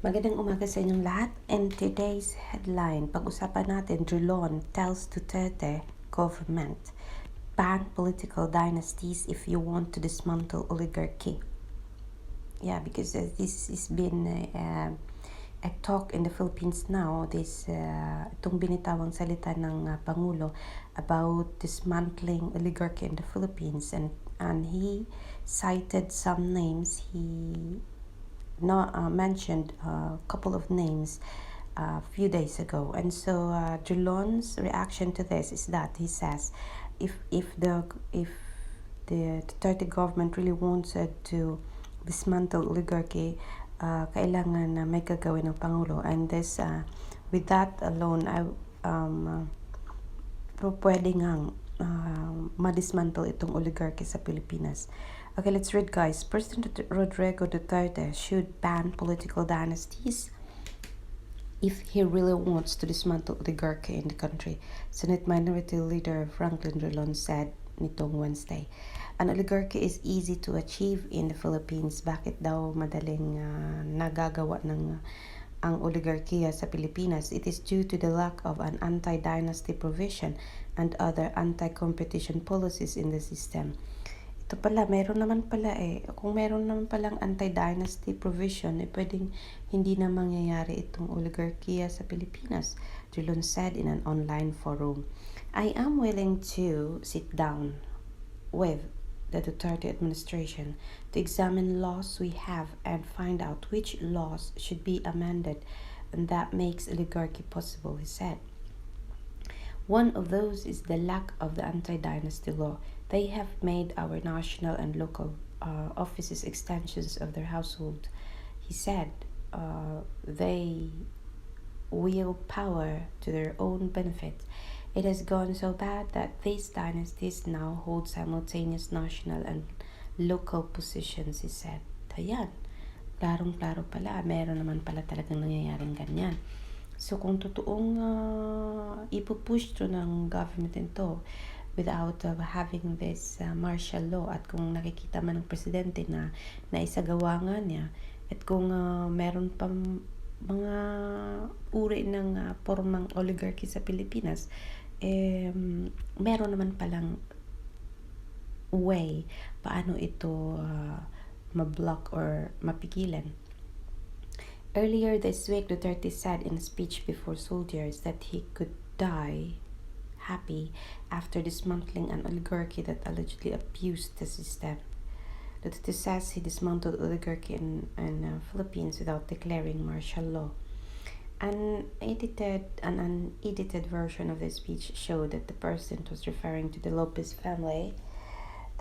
Magandang umaga sa inyong lahat. And today's headline, pag-usapan natin, Drilon tells Duterte Government, ban political dynasties if you want to dismantle oligarchy. Yeah, because this has been a talk in the Philippines now, itong binitawang salita ng Pangulo about dismantling oligarchy in the Philippines. And he cited some names. He mentioned a couple of names a few days ago, and so Drilon's reaction to this is that he says, if the Duterte government really wanted to dismantle oligarchy, kailangan na may gagawin ng Pangulo, and this with that alone, pwede ngang madismantle itong oligarchy sa Pilipinas. Okay, let's read, guys. President Rodrigo Duterte should ban political dynasties if he really wants to dismantle oligarchy in the country, Senate Minority Leader Franklin Drilon said nitong Wednesday. An oligarchy is easy to achieve in the Philippines. Bakit daw madaling nagagawa ng ang oligarkiya sa Pilipinas? It is due to the lack of an anti-dynasty provision and other anti-competition policies in the system. Ito pala, meron naman pala kung meron naman palang anti-dynasty provision, pwedeng hindi na mangyayari itong oligarkiya sa Pilipinas, Drilon said in an online forum. I am willing to sit down with the Duterte administration to examine laws we have and find out which laws should be amended, and that makes oligarchy possible, he said. One of those is the lack of the anti-dynasty law. They have made our national and local offices extensions of their household. He said they wield power to their own benefit. It has gone so bad that these dynasties now hold simultaneous national and local positions, he said. Ayan, klarong-klaro pala. Meron naman pala talagang nangyayaring ganyan. So kung totoong ipupush to ng government ito without having this martial law, at kung nakikita man ng presidente na naisagawa nga niya, at kung meron pang mga uri ng formang oligarchy sa Pilipinas, meron naman palang way paano ito mablock or mapigilan. Earlier this week, Duterte said in a speech before soldiers that he could die happy after dismantling an oligarchy that allegedly abused the system. Duterte says he dismantled oligarchy in Philippines without declaring martial law. An unedited version of the speech showed that the president was referring to the Lopez family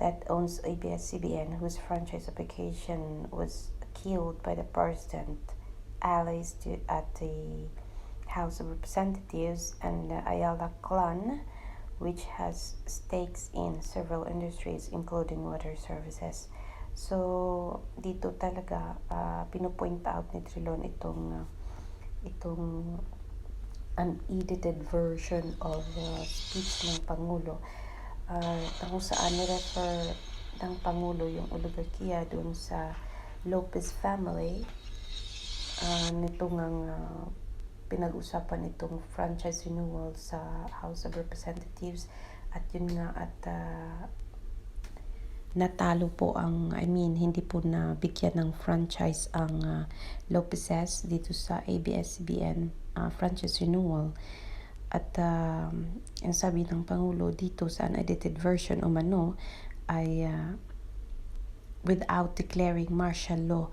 that owns ABS-CBN, whose franchise application was killed by the president, allies at the House of Representatives, and the Ayala clan, which has stakes in several industries including water services. So dito talaga pinopoint out ni Drilon itong unedited version of speech ng Pangulo, kung saan ni-refer ng Pangulo yung oligarkiya doon sa Lopez family. Nitong ang pinag-usapan itong franchise renewal sa House of Representatives, at yun nga, at natalo po hindi po nabigyan ng franchise ang Lopez's dito sa ABS-CBN franchise renewal. At ang sabi ng Pangulo dito sa unedited version umano ay without declaring martial law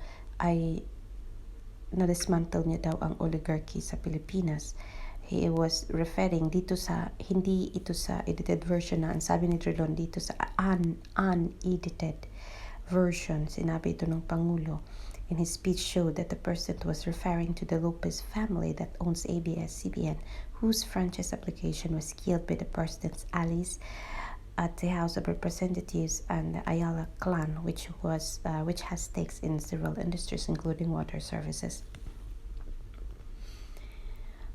ay na-dismantle niya daw ang oligarchy sa Pilipinas. He was referring dito sa, hindi ito sa edited version na, ang sabi ni Drilon dito sa unedited version, sinabi ito ng Pangulo. In his speech showed that the president was referring to the Lopez family that owns ABS-CBN, whose franchise application was killed by the president's allies at the House of Representatives, and the Ayala clan, which has stakes in several industries, including water services.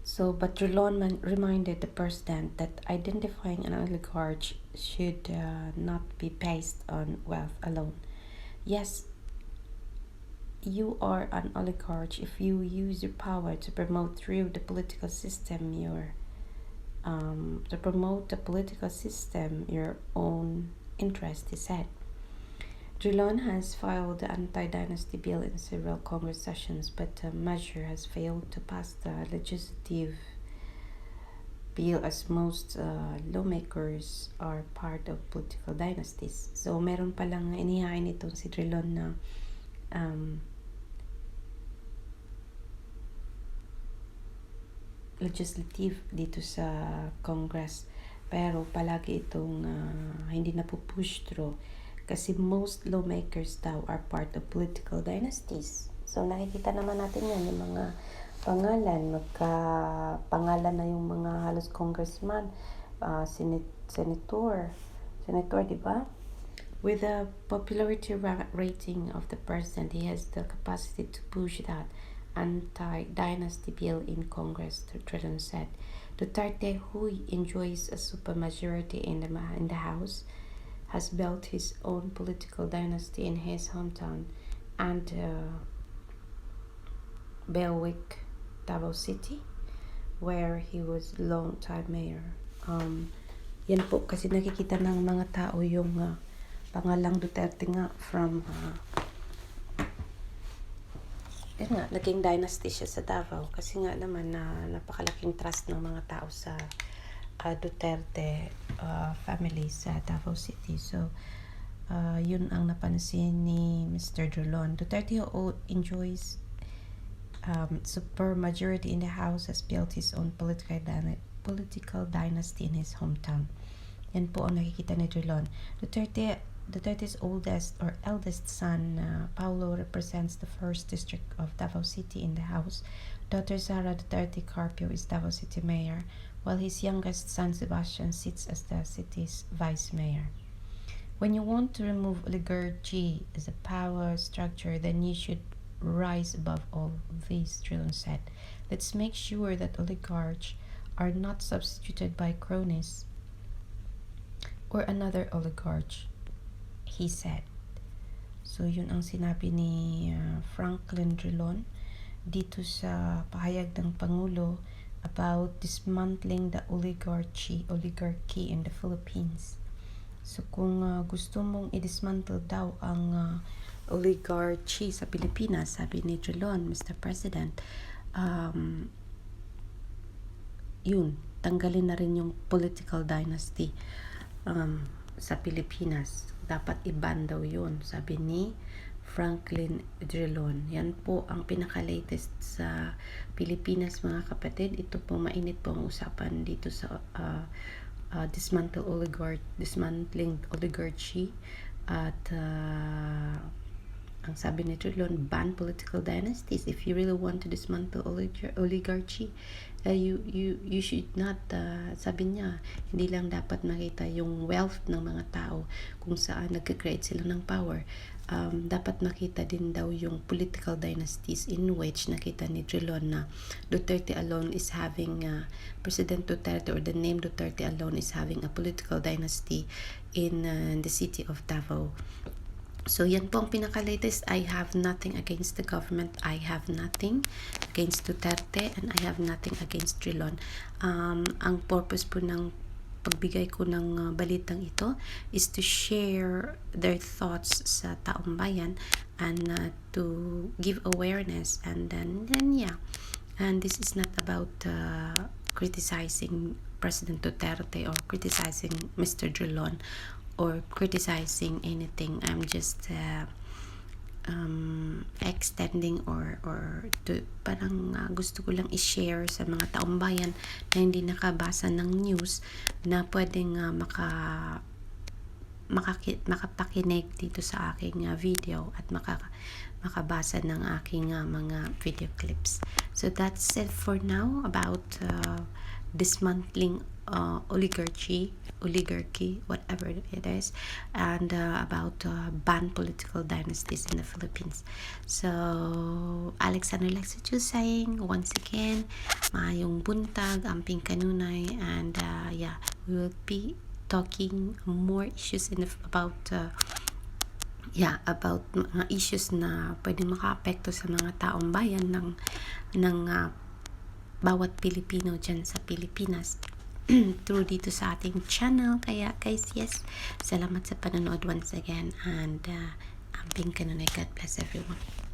So, but Drilon reminded the president that identifying an oligarch should not be based on wealth alone. Yes, you are an oligarch if you use your power to promote through the political system your own interest, he said. Drilon has filed the anti-dynasty bill in several Congress sessions, but the measure has failed to pass the legislative bill as most lawmakers are part of political dynasties. So, meron palang inihain itong si Drilon na legislative dito sa Congress. Pero palagi itong hindi napupush through kasi most lawmakers daw are part of political dynasties. So, nakikita naman natin yan, yung mga pangalan, magkapangalan na yung mga halos congressman, senator, di ba? With the popularity rating of the president, he has the capacity to push that anti-dynasty bill in Congress, Drilon said. Duterte, who enjoys a supermajority in the House, has built his own political dynasty in his hometown and Belwick, Davao City, where he was long-time mayor. Yan po kasi nakikita ng mga tao yung pangalang Duterte nga from naging dynasty siya sa Davao kasi nga naman napakalaking trust ng mga tao sa Duterte family sa Davao City. So, yun ang napansin ni Mr. Drilon. Duterte enjoys super majority in the House, has built his own political dynasty in his hometown. Yan po ang nakikita ni Drilon. Duterte's eldest son, Paulo, represents the 1st district of Davao City in the House. Daughter Sara Duterte Carpio is Davao City mayor, while his youngest son Sebastian sits as the city's vice mayor. When you want to remove oligarchy as a power structure, then you should rise above all these, Drilon said. Let's make sure that oligarchs are not substituted by cronies or another oligarch, he said. So, yun ang sinabi ni Franklin Drilon dito sa pahayag ng Pangulo about dismantling the oligarchy in the Philippines. So, kung gusto mong i-dismantle daw ang oligarchy sa Pilipinas, sabi ni Drilon, Mr. President, yun, tanggalin na rin yung political dynasty sa Pilipinas. Dapat IBan daw yun, sabi ni Franklin Drilon. Yan po ang pinaka-latest sa Pilipinas, mga kapatid. Ito po, mainit po ang usapan dito sa dismantling oligarchy at ang sabi ni Drilon, ban political dynasties. If you really want to dismantle oligarchy, you should not, sabi niya, hindi lang dapat makita yung wealth ng mga tao kung saan nag-create sila ng power. Dapat makita din daw yung political dynasties in which nakita ni Drilon na Duterte alone is having, President Duterte or the name Duterte alone is having a political dynasty in the city of Davao. So, yan po ang pinaka-latest. I have nothing against the government. I have nothing against Duterte and I have nothing against Drilon. Ang purpose po ng pagbigay ko ng balitang ito is to share their thoughts sa taong bayan and to give awareness and then yeah. And this is not about criticizing President Duterte or criticizing Mr. Drilon or criticizing anything. I'm just extending or to, parang gusto ko lang i-share sa mga taong bayan na hindi nakabasa ng news na pwedeng makapakinig dito sa aking video at makabasa ng aking mga video clips. So that's it for now about dismantling oligarchy, whatever it is, and about ban political dynasties in the Philippines. So, Alexander Lexuchu saying once again, mayong buntag, amping kanunay, and yeah, we will be talking more issues about yeah, about mga issues na pwedeng makaapekto sa mga taong bayan ng bawat Pilipino dyan sa Pilipinas through dito sa ating channel. Kaya guys, yes, salamat sa panonood once again, and amping kanunay. God bless everyone.